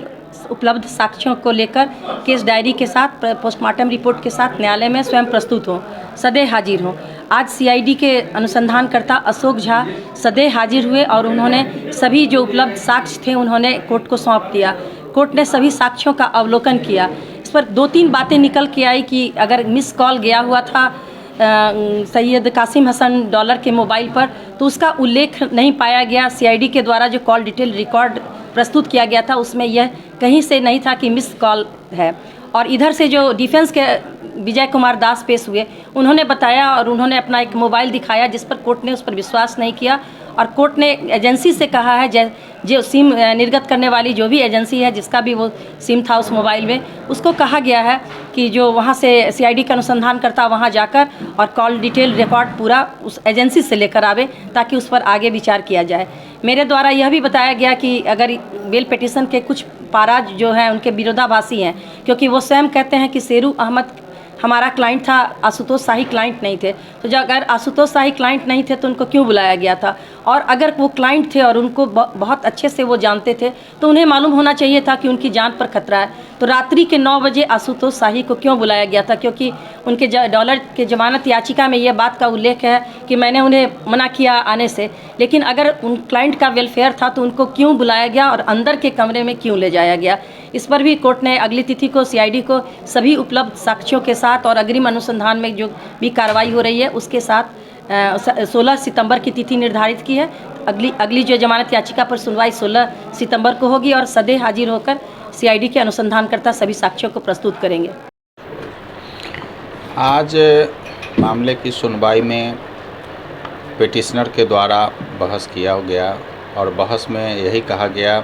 उपलब्ध साक्ष्यों को लेकर केस डायरी के साथ पोस्टमार्टम रिपोर्ट के साथ न्यायालय में स्वयं प्रस्तुत हों, सदैव हाजिर हों। आज सीआईडी के अनुसंधानकर्ता अशोक झा सदैव हाजिर हुए और उन्होंने सभी जो उपलब्ध साक्ष्य थे उन्होंने कोर्ट को सौंप दिया। कोर्ट ने सभी साक्ष्यों का अवलोकन किया। इस पर 2-3 बातें निकल के आई कि अगर मिस कॉल गया हुआ था सैयद कासिम हसन डॉलर के मोबाइल पर तो उसका उल्लेख नहीं पाया गया। सीआईडी के द्वारा जो कॉल डिटेल रिकॉर्ड प्रस्तुत किया गया था उसमें यह कहीं से नहीं था कि मिस कॉल है। और इधर से जो डिफेंस के विजय कुमार दास पेश हुए उन्होंने बताया और उन्होंने अपना एक मोबाइल दिखाया जिस पर कोर्ट ने उस पर विश्वास नहीं किया और कोर्ट ने एजेंसी से कहा है जो सिम निर्गत करने वाली जो भी एजेंसी है जिसका भी वो सिम था उस मोबाइल में उसको कहा गया है कि जो वहाँ से सीआईडी का अनुसंधान करता वहाँ जाकर और कॉल डिटेल रिकॉर्ड पूरा उस एजेंसी से लेकर आवे ताकि उस पर आगे विचार किया जाए। मेरे द्वारा यह भी बताया गया कि अगर बेल पिटीशन के कुछ पारा जो हैं उनके विरोधाभासी हैं क्योंकि वो स्वयं कहते हैं कि शेरू अहमद हमारा क्लाइंट था, आशुतोष शाही क्लाइंट नहीं थे। तो जब अगर आशुतोष शाही क्लाइंट नहीं थे तो उनको क्यों बुलाया गया था? और अगर वो क्लाइंट थे और उनको बहुत अच्छे से वो जानते थे तो उन्हें मालूम होना चाहिए था कि उनकी जान पर खतरा है। तो रात्रि के 9 बजे आशुतोष शाही को क्यों बुलाया गया था? क्योंकि उनके डॉलर के जमानत याचिका में यह बात का उल्लेख है कि मैंने उन्हें मना किया आने से, लेकिन अगर उन क्लाइंट का वेलफेयर था तो उनको क्यों बुलाया गया और अंदर के कमरे में क्यों ले जाया गया? इस पर भी कोर्ट ने अगली तिथि को सीआईडी को सभी उपलब्ध साक्ष्यों के साथ और अग्रिम अनुसंधान में जो भी कार्रवाई हो रही है उसके साथ 16 सितंबर की तिथि निर्धारित की है। अगली जो जमानत याचिका पर सुनवाई 16 सितंबर को होगी और सदैव हाजिर होकर सीआईडी के अनुसंधानकर्ता सभी साक्ष्यों को प्रस्तुत करेंगे। आज मामले की सुनवाई में पिटिशनर के द्वारा बहस किया गया और बहस में यही कहा गया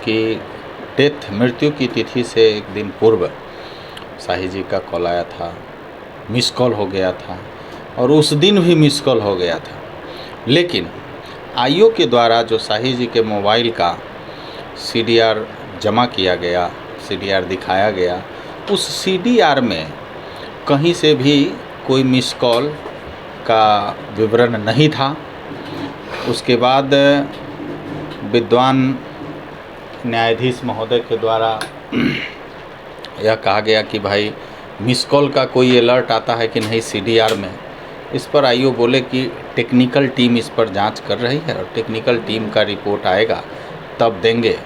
कि मृत्यु की तिथि से एक दिन पूर्व शाही जी का कॉल आया था, मिस कॉल हो गया था और उस दिन भी मिस कॉल हो गया था। लेकिन आईओ के द्वारा जो शाही जी के मोबाइल का सीडीआर जमा किया गया, सीडीआर दिखाया गया, उस सीडीआर में कहीं से भी कोई मिस कॉल का विवरण नहीं था। उसके बाद विद्वान न्यायाधीश महोदय के द्वारा यह कहा गया कि भाई मिस कॉल का कोई अलर्ट आता है कि नहीं सीडीआर में। इस पर आईओ बोले कि टेक्निकल टीम इस पर जांच कर रही है और टेक्निकल टीम का रिपोर्ट आएगा तब देंगे।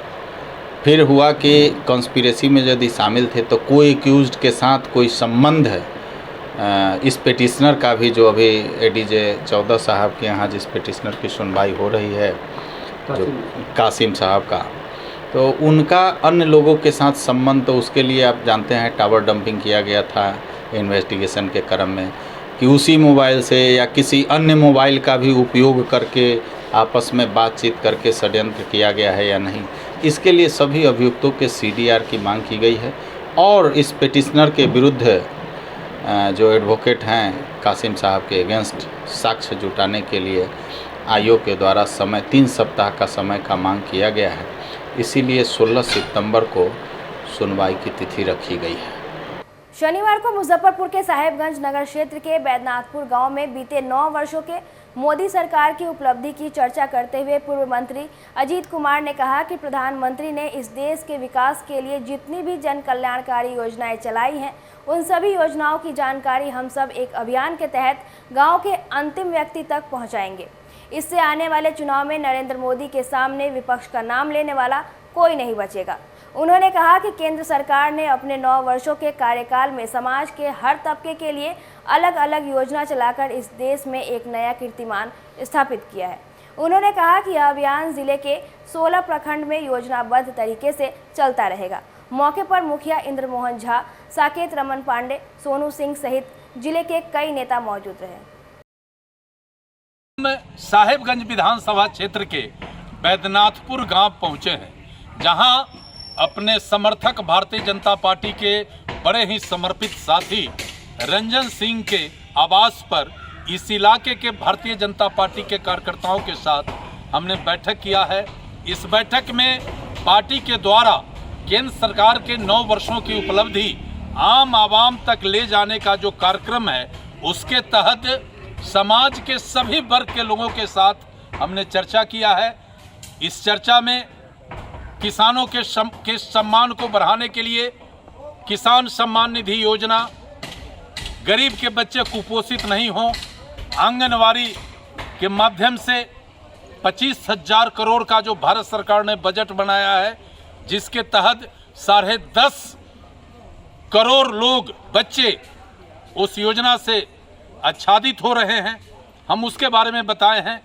फिर हुआ कि कॉन्स्पिरेसी में यदि शामिल थे तो कोई एक्यूज्ड के साथ कोई संबंध है। इस पिटिशनर का भी जो अभी एडीजे 14 साहब के यहाँ जिस पिटिशनर की सुनवाई हो रही है जो कासिम साहब का, तो उनका अन्य लोगों के साथ संबंध, तो उसके लिए आप जानते हैं टावर डंपिंग किया गया था इन्वेस्टिगेशन के क्रम में कि उसी मोबाइल से या किसी अन्य मोबाइल का भी उपयोग करके आपस में बातचीत करके षड्यंत्र किया गया है या नहीं। इसके लिए सभी अभियुक्तों के सीडीआर की मांग की गई है और इस पिटिशनर के विरुद्ध जो एडवोकेट हैं कासिम साहब के अगेंस्ट साक्ष्य जुटाने के लिए आयोग के द्वारा समय 3 सप्ताह का समय का मांग किया गया है। इसीलिए 16 सितंबर को सुनवाई की तिथि रखी गई है। शनिवार को मुजफ्फरपुर के साहेबगंज नगर क्षेत्र के बैद्यनाथपुर गांव में बीते 9 वर्षों के मोदी सरकार की उपलब्धि की चर्चा करते हुए पूर्व मंत्री अजीत कुमार ने कहा कि प्रधानमंत्री ने इस देश के विकास के लिए जितनी भी जन कल्याणकारी योजनाएं चलाई हैं, उन सभी योजनाओं की जानकारी हम सब एक अभियान के तहत गांव के अंतिम व्यक्ति तक पहुंचाएंगे। इससे आने वाले चुनाव में नरेंद्र मोदी के सामने विपक्ष का नाम लेने वाला कोई नहीं बचेगा। उन्होंने कहा कि केंद्र सरकार ने अपने 9 वर्षों के कार्यकाल में समाज के हर तबके के लिए अलग अलग योजना चलाकर इस देश में एक नया कीर्तिमान स्थापित किया है। उन्होंने कहा कि यह अभियान जिले के 16 प्रखंड में योजनाबद्ध तरीके से चलता रहेगा। मौके पर मुखिया इंद्र मोहन झा, साकेत रमन पांडे, सोनू सिंह सहित जिले के कई नेता मौजूद रहे। साहेबगंज विधानसभा क्षेत्र के बैद्यनाथपुर गांव पहुंचे हैं, जहां अपने समर्थक भारतीय जनता पार्टी के बड़े ही समर्पित साथी रंजन सिंह के आवास पर इस इलाके के भारतीय जनता पार्टी के कार्यकर्ताओं के साथ हमने बैठक किया है। इस बैठक में पार्टी के द्वारा केंद्र सरकार के 9 वर्षों की उपलब्धि आम आवाम तक ले जाने का जो कार्यक्रम है, उसके तहत समाज के सभी वर्ग के लोगों के साथ हमने चर्चा किया है। इस चर्चा में किसानों के सम्मान को बढ़ाने के लिए किसान सम्मान निधि योजना, गरीब के बच्चे कुपोषित नहीं हों, आंगनवाड़ी के माध्यम से 25,000 करोड़ का जो भारत सरकार ने बजट बनाया है, जिसके तहत 10.5 करोड़ लोग बच्चे उस योजना से आच्छादित हो रहे हैं, हम उसके बारे में बताए हैं।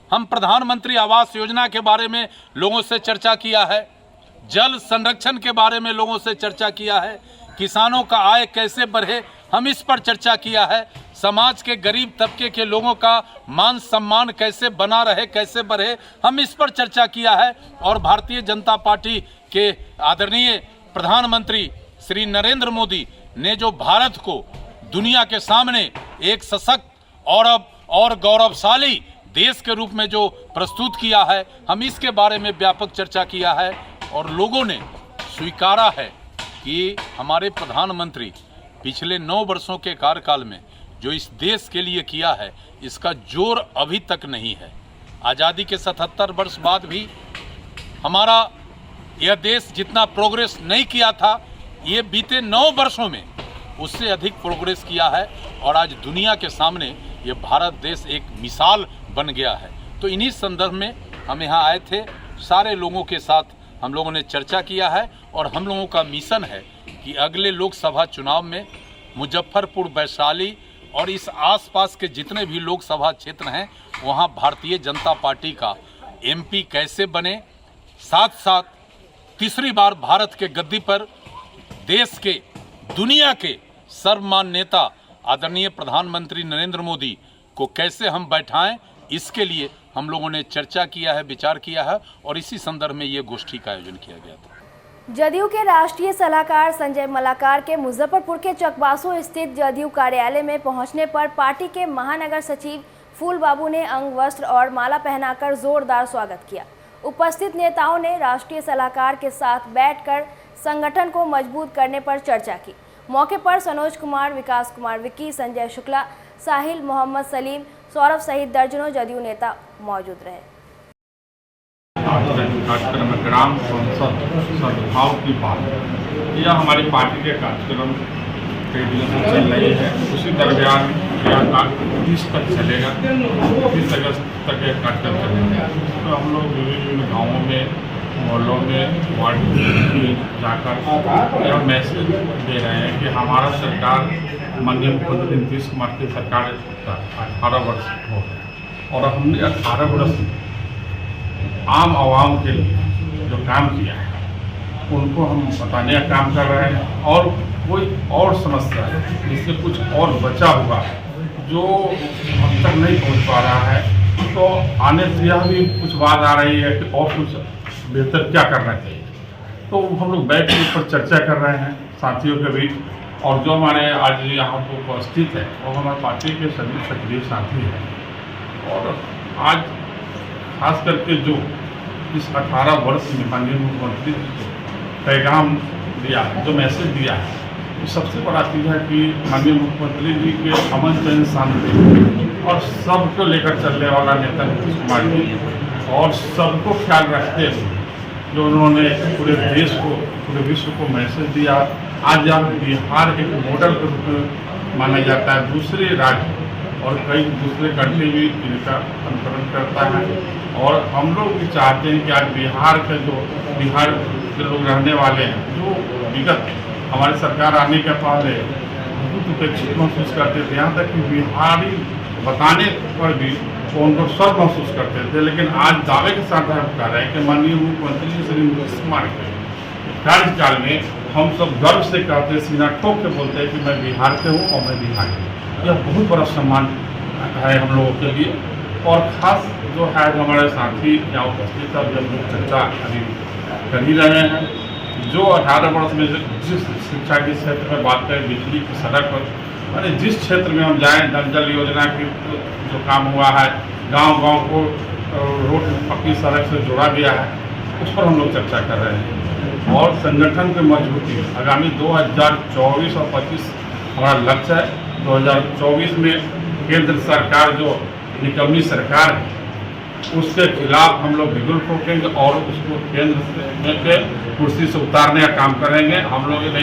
हम प्रधानमंत्री आवास योजना के बारे में लोगों से चर्चा किया है, जल संरक्षण के बारे में लोगों से चर्चा किया है, किसानों का आय कैसे बढ़े हम इस पर चर्चा किया है, समाज के गरीब तबके के लोगों का मान सम्मान कैसे बना रहे, कैसे बढ़े, हम इस पर चर्चा किया है। और भारतीय जनता पार्टी के आदरणीय प्रधानमंत्री श्री नरेंद्र मोदी ने जो भारत को दुनिया के सामने एक सशक्त और गौरवशाली देश के रूप में जो प्रस्तुत किया है, हम इसके बारे में व्यापक चर्चा किया है। और लोगों ने स्वीकारा है कि हमारे प्रधानमंत्री पिछले 9 वर्षों के कार्यकाल में जो इस देश के लिए किया है, इसका जोर अभी तक नहीं है। आज़ादी के 77 वर्ष बाद भी हमारा यह देश जितना प्रोग्रेस नहीं किया था, ये बीते 9 वर्षों में उससे अधिक प्रोग्रेस किया है। और आज दुनिया के सामने ये भारत देश एक मिसाल बन गया है। तो इन्हीं संदर्भ में हम यहाँ आए थे, सारे लोगों के साथ हम लोगों ने चर्चा किया है। और हम लोगों का मिशन है कि अगले लोकसभा चुनाव में मुजफ्फरपुर, वैशाली और इस आसपास के जितने भी लोकसभा क्षेत्र हैं, वहाँ भारतीय जनता पार्टी का MP कैसे बने, साथ साथ तीसरी बार भारत के गद्दी पर देश के, दुनिया के सर्वमान्य नेता आदरणीय प्रधानमंत्री नरेंद्र मोदी को कैसे हम बैठाएं, इसके लिए हम लोगों ने चर्चा किया है, विचार किया है। और इसी संदर्भ में ये गोष्ठी का आयोजन किया गया था। जदयू के राष्ट्रीय सलाहकार संजय मलाकार के मुजफ्फरपुर के चकबासू स्थित जदयू कार्यालय में पहुंचने पर पार्टी के महानगर सचिव फूल बाबू ने अंग वस्त्र और माला पहनाकर जोरदार स्वागत किया। उपस्थित नेताओं ने राष्ट्रीय सलाहकार के साथ बैठकर संगठन को मजबूत करने पर चर्चा की। मौके पर सनोज कुमार, विकास कुमार विक्की, संजय शुक्ला, साहिल, मोहम्मद सलीम, सौरभ सहित दर्जनों जदयू नेता मौजूद रहे। कार्यक्रम ग्राम संसद सद्भाव की बात, यह हमारी पार्टी के कार्यक्रम चल रही है। उसी दरमियान यह 30 तक चलेगा, 30 अगस्त तक यह कार्यक्रम चलेगा। तो हम लोग विभिन्न गाँवों में, मोहल्लों में, वार्ड में जाकर यह मैसेज दे रहे हैं कि हमारा सरकार माननीय मुख्यमंत्री नीतीश कुमार की सरकार 18 वर्ष हो गए और हमने 18 वर्ष आम आवाम के लिए जो काम किया है उनको हम बताने का काम कर रहे हैं। और कोई और समस्या है जिससे कुछ और बचा हुआ जो अब तक नहीं पहुंच पा रहा है, तो आने से यह भी कुछ बात आ रही है कि और कुछ बेहतर क्या करना चाहिए। तो हम लोग बैठ के ऊपर चर्चा कर रहे हैं साथियों के बीच। और जो हमारे आज यहाँ पर उपस्थित है वो हमारे पार्टी के सभी सक्रिय साथी हैं। और आज खास करके जो इस 18 वर्ष में माननीय मुख्यमंत्री जी को पैगाम दिया है, जो मैसेज दिया है, तो सबसे बड़ा चीज़ है कि माननीय मुख्यमंत्री जी के अमन चैन शांति और सबको लेकर चलने वाला नेता नीतीश कुमार जी, और सबको ख्याल रखते हुए जो उन्होंने पूरे देश को, पूरे विश्व को मैसेज दिया। आज जब बिहार एक मॉडल के रूप में माना जाता है, दूसरे राज्य और कई दूसरे कंट्री भी इनका अनुकरण करता है। और हम लोग भी चाहते हैं कि आज बिहार के लोग रहने वाले हैं, जो विगत हमारी सरकार आने के पहले बहुत उपेक्षित महसूस करते थे, यहाँ तक कि बिहारी बताने पर भी वो उनको सब महसूस करते थे। लेकिन आज दावे के साथ हम कह रहे हैं कि माननीय मुख्यमंत्री श्री नीतीश कुमार के कार्यकाल में हम सब गर्व से कहते हैं, सीना ठोक के बोलते हैं कि मैं बिहार से हूँ और मैं बिहारी हूँ। यह बहुत बड़ा सम्मान है हम लोगों के लिए। और ख़ास जो है हमारे साथी यहाँ उपस्थित अब जब लोग चर्चा अभी कर ही रहे हैं, जो 18 वर्ष में जिस शिक्षा के क्षेत्र में बात करें, बिजली की सड़क पर, यानी जिस क्षेत्र में हम जाएँ, नल जल योजना की जो काम हुआ है, गांव-गांव को रोड पक्की सड़क से जोड़ा गया है, उस पर हम लोग चर्चा कर रहे हैं। और संगठन की मजबूती आगामी 2024 और 25 हमारा लक्ष्य है। 2024 में केंद्र सरकार जो निकम्मी सरकार है, उसके खिलाफ हम लोग बिगुल ठोकेंगे और उसको केंद्र के कुर्सी से उतारने का काम करेंगे। हम लोगों ने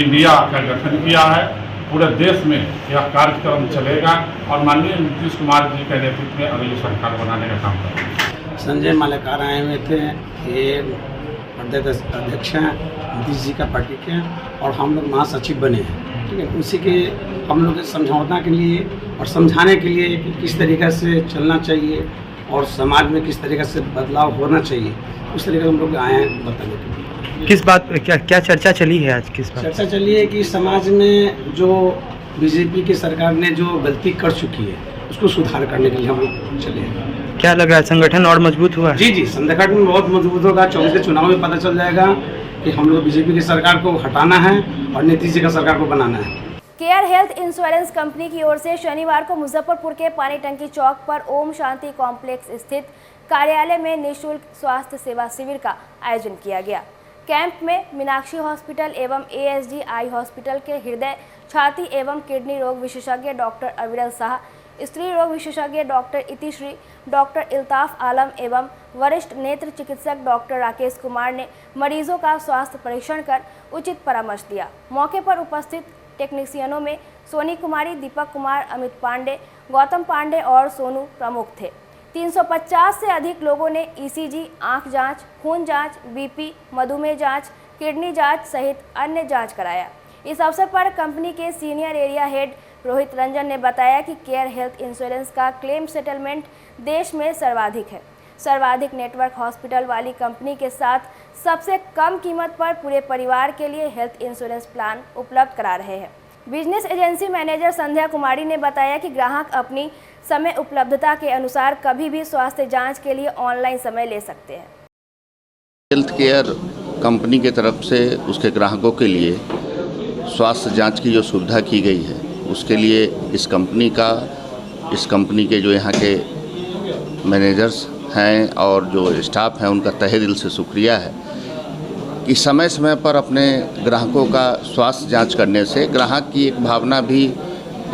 इंडिया का गठन किया है, पूरे देश में यह कार्यक्रम चलेगा और माननीय नीतीश कुमार जी के नेतृत्व में अगली सरकार बनाने का काम करेंगे। संजय मालेकार आए हुए थे, ये प्रदेश अध्यक्ष हैं नीतीश जी का पार्टी के, और हम लोग महासचिव बने हैं, ठीक है। उसी के हम लोग समझौता के लिए और समझाने के लिए कि किस तरीक़े से चलना चाहिए और समाज में किस तरीक़े से बदलाव होना चाहिए, उस तरीके से हम लोग आए हैं बताने के लिए। किस बात पे क्या चर्चा चली है आज? किस बात चर्चा चली है कि समाज में जो बीजेपी की सरकार ने जो गलती कर चुकी है, उसको सुधार करने के लिए हम लोग चले हैं। क्या लग रहा है, संगठन और मजबूत हुआ है? जी, संगठन बहुत मजबूत होगा। 24 के चुनाव में पता चल जाएगा कि हम लोग बीजेपी की सरकार को हटाना है और नीतीश जी का सरकार को बनाना है। केयर हेल्थ इंश्योरेंस कंपनी की ओर से शनिवार को मुजफ्फरपुर के पानी टंकी चौक पर ओम शांति कॉम्प्लेक्स स्थित कार्यालय में निःशुल्क स्वास्थ्य सेवा शिविर का आयोजन किया गया। कैंप में मीनाक्षी हॉस्पिटल एवं ASD आई हॉस्पिटल के हृदय, छाती एवं किडनी रोग विशेषज्ञ डॉक्टर अविरल शाह, स्त्री रोग विशेषज्ञ डॉक्टर इतिश्री, डॉक्टर इल्ताफ आलम एवं वरिष्ठ नेत्र चिकित्सक डॉक्टर राकेश कुमार ने मरीजों का स्वास्थ्य परीक्षण कर उचित परामर्श दिया। मौके पर उपस्थित टेक्नीशियनों में सोनी कुमारी, दीपक कुमार, अमित पांडे, गौतम पांडे और सोनू प्रमुख थे। 350 से अधिक लोगों ने ECG, आंख जांच, खून जांच, BP, मधुमेह जांच, किडनी जांच सहित अन्य जांच कराया। इस अवसर पर कंपनी के senior area head Rohit Ranjan ने बताया कि केयर हेल्थ इंश्योरेंस का क्लेम सेटलमेंट देश में सर्वाधिक है। सर्वाधिक नेटवर्क हॉस्पिटल वाली कंपनी के साथ सबसे कम कीमत पर पूरे परिवार के लिए हेल्थ इंश्योरेंस प्लान उपलब्ध करा रहे हैं। बिजनेस एजेंसी मैनेजर संध्या कुमारी ने बताया कि ग्राहक अपनी समय उपलब्धता के अनुसार कभी भी स्वास्थ्य जांच के लिए ऑनलाइन समय ले सकते हैं। हेल्थ केयर कंपनी के तरफ से उसके ग्राहकों के लिए स्वास्थ्य जांच की जो सुविधा की गई है, उसके लिए इस कंपनी के जो यहाँ के मैनेजर्स हैं और जो स्टाफ हैं, उनका तहे दिल से शुक्रिया है कि समय समय पर अपने ग्राहकों का स्वास्थ्य जांच करने से ग्राहक की एक भावना भी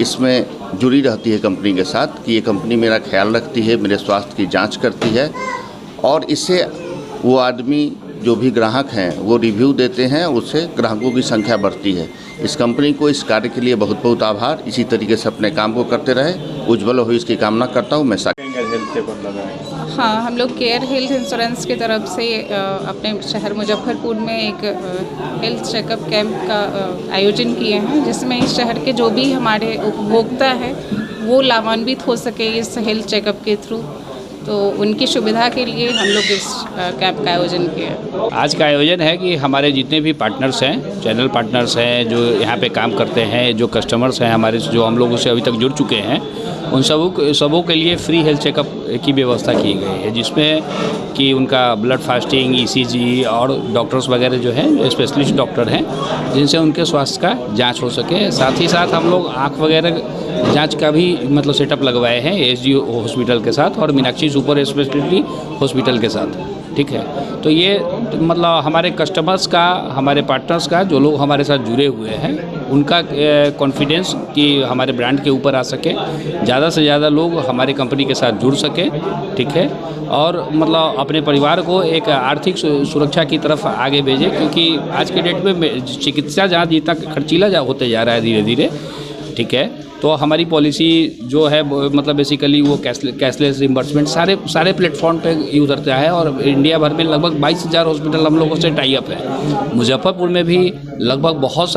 इसमें जुड़ी रहती है कंपनी के साथ कि ये कंपनी मेरा ख्याल रखती है, मेरे स्वास्थ्य की जांच करती है, और इससे वो आदमी जो भी ग्राहक हैं वो रिव्यू देते हैं, उससे ग्राहकों की संख्या बढ़ती है। इस कंपनी को इस कार्य के लिए बहुत बहुत आभार। इसी तरीके से अपने काम को करते रहे, उज्ज्वल हो इसकी कामना करता हूँ मैं। हाँ, हम लोग केयर हेल्थ इंश्योरेंस की तरफ से अपने शहर मुजफ्फरपुर में एक हेल्थ चेकअप कैंप का आयोजन किए हैं, जिसमें इस शहर के जो भी हमारे उपभोक्ता हैं वो लाभान्वित हो सके इस हेल्थ चेकअप के थ्रू। तो उनकी सुविधा के लिए हम लोग इस कैंप का आयोजन किया। आज का आयोजन है कि हमारे जितने भी पार्टनर्स हैं, चैनल पार्टनर्स हैं, जो यहाँ पे काम करते हैं, जो कस्टमर्स हैं हमारे, जो हम लोगों से अभी तक जुड़ चुके हैं, उन सबों के लिए फ्री हेल्थ चेकअप की व्यवस्था की गई है, जिसमें कि उनका ब्लड फास्टिंग, ECG और डॉक्टर्स वगैरह जो हैं, जो स्पेशलिस्ट डॉक्टर हैं, जिनसे उनके स्वास्थ्य का जांच हो सके। साथ ही साथ हम लोग आँख वगैरह जांच का भी सेटअप लगवाए हैं ASD हॉस्पिटल के साथ और मीनाक्षी सुपर स्पेशलिटी हॉस्पिटल के साथ। ठीक है। तो ये मतलब हमारे कस्टमर्स का, हमारे पार्टनर्स का, जो लोग हमारे साथ जुड़े हुए हैं, उनका कॉन्फिडेंस कि हमारे ब्रांड के ऊपर आ सके, ज़्यादा से ज़्यादा लोग हमारी कंपनी के साथ जुड़ सके, ठीक है, और मतलब अपने परिवार को एक आर्थिक सुरक्षा की तरफ आगे भेजे, क्योंकि आज के डेट में चिकित्सा जहाँ जितना खर्चीला होते जा रहा है धीरे धीरे, ठीक है, तो हमारी पॉलिसी जो है मतलब बेसिकली वो कैशलेस रिम्बर्समेंट सारे प्लेटफॉर्म पे यूज करता है, और इंडिया भर में लगभग 22,000 हॉस्पिटल हम लोगों से टाई अप है। मुजफ्फरपुर में भी लगभग बहुत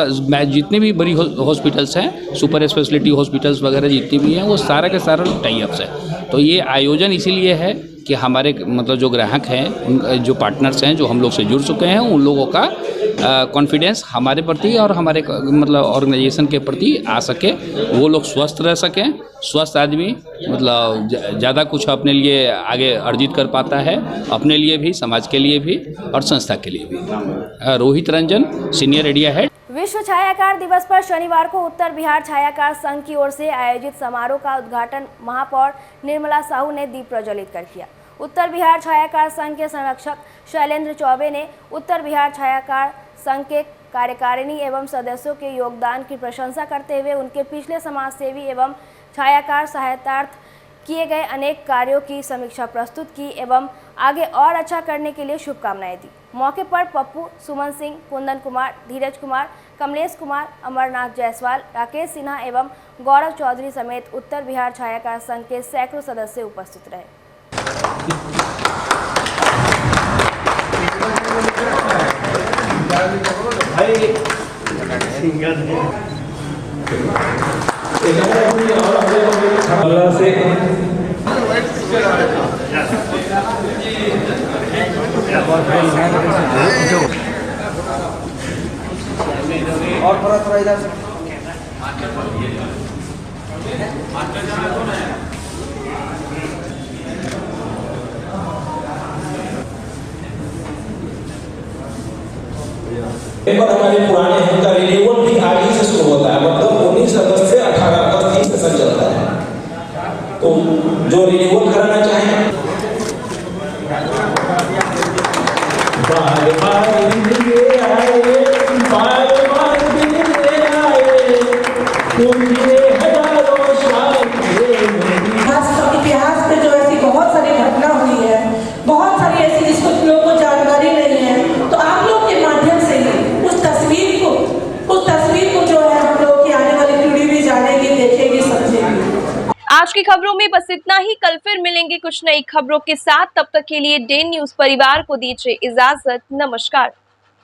जितनी भी बड़ी हॉस्पिटल्स हैं, सुपर स्पेशलिटी हॉस्पिटल्स वगैरह जितनी भी हैं, वो सारा के सारा टाई अप्स है। तो ये आयोजन इसीलिए है कि हमारे मतलब जो ग्राहक हैं, उन जो पार्टनर्स हैं, जो हम लोग से जुड़ चुके हैं, उन लोगों का कॉन्फिडेंस हमारे प्रति और हमारे मतलब ऑर्गेनाइजेशन के प्रति आ सके, वो लोग स्वस्थ रह सकें। स्वस्थ आदमी मतलब ज़्यादा कुछ अपने लिए आगे अर्जित कर पाता है, अपने लिए भी, समाज के लिए भी और संस्था के लिए भी। Rohit Ranjan, senior area head. विश्व छायाकार दिवस पर शनिवार को उत्तर बिहार छायाकार संघ की ओर से आयोजित समारोह का उद्घाटन महापौर निर्मला साहू ने दीप प्रज्वलित कर किया। उत्तर बिहार छायाकार संघ के संरक्षक शैलेंद्र चौबे ने उत्तर बिहार छायाकार संघ के कार्यकारिणी एवं सदस्यों के योगदान की प्रशंसा करते हुए उनके पिछले समाज सेवी एवं छायाकार सहायतार्थ किए गए अनेक कार्यों की समीक्षा प्रस्तुत की एवं आगे और अच्छा करने के लिए शुभकामनाएं दी। मौके पर पप्पू, सुमन सिंह, कुंदन कुमार, धीरज कुमार, कमलेश कुमार, अमरनाथ जायसवाल, राकेश सिन्हा एवं गौरव चौधरी समेत उत्तर बिहार छायाकार संघ के सैकड़ों सदस्य उपस्थित रहे। और थोड़ा इधर से हमारे पुराने हैं उनका रिन्यूअल भी आज ही से शुरू होता है, मतलब 19 अगस्त से 18 अगस्त ही सेशन चलता है। तो जो रिन्यूअल कराना चाहें, बार बार दिए आए, बार बार दिए आए, तुमने हजारों साल इतिहास में जो ऐसी बहुत सारी घटना हुई है, बहुत सारी ऐसी जिसको लोगों को जानकारी नहीं है, तो आप लोग के माध्यम से उस तस्वीर को जो है हम लोग की आने वाली पीढ़ी भी जानेगी, देखेगी, समझेगी। आज की खबरों में बस इतना ही। कल फिर मिलेंगे कुछ नई खबरों के साथ। तब तक के लिए डे न्यूज परिवार को दीजिए इजाजत। नमस्कार।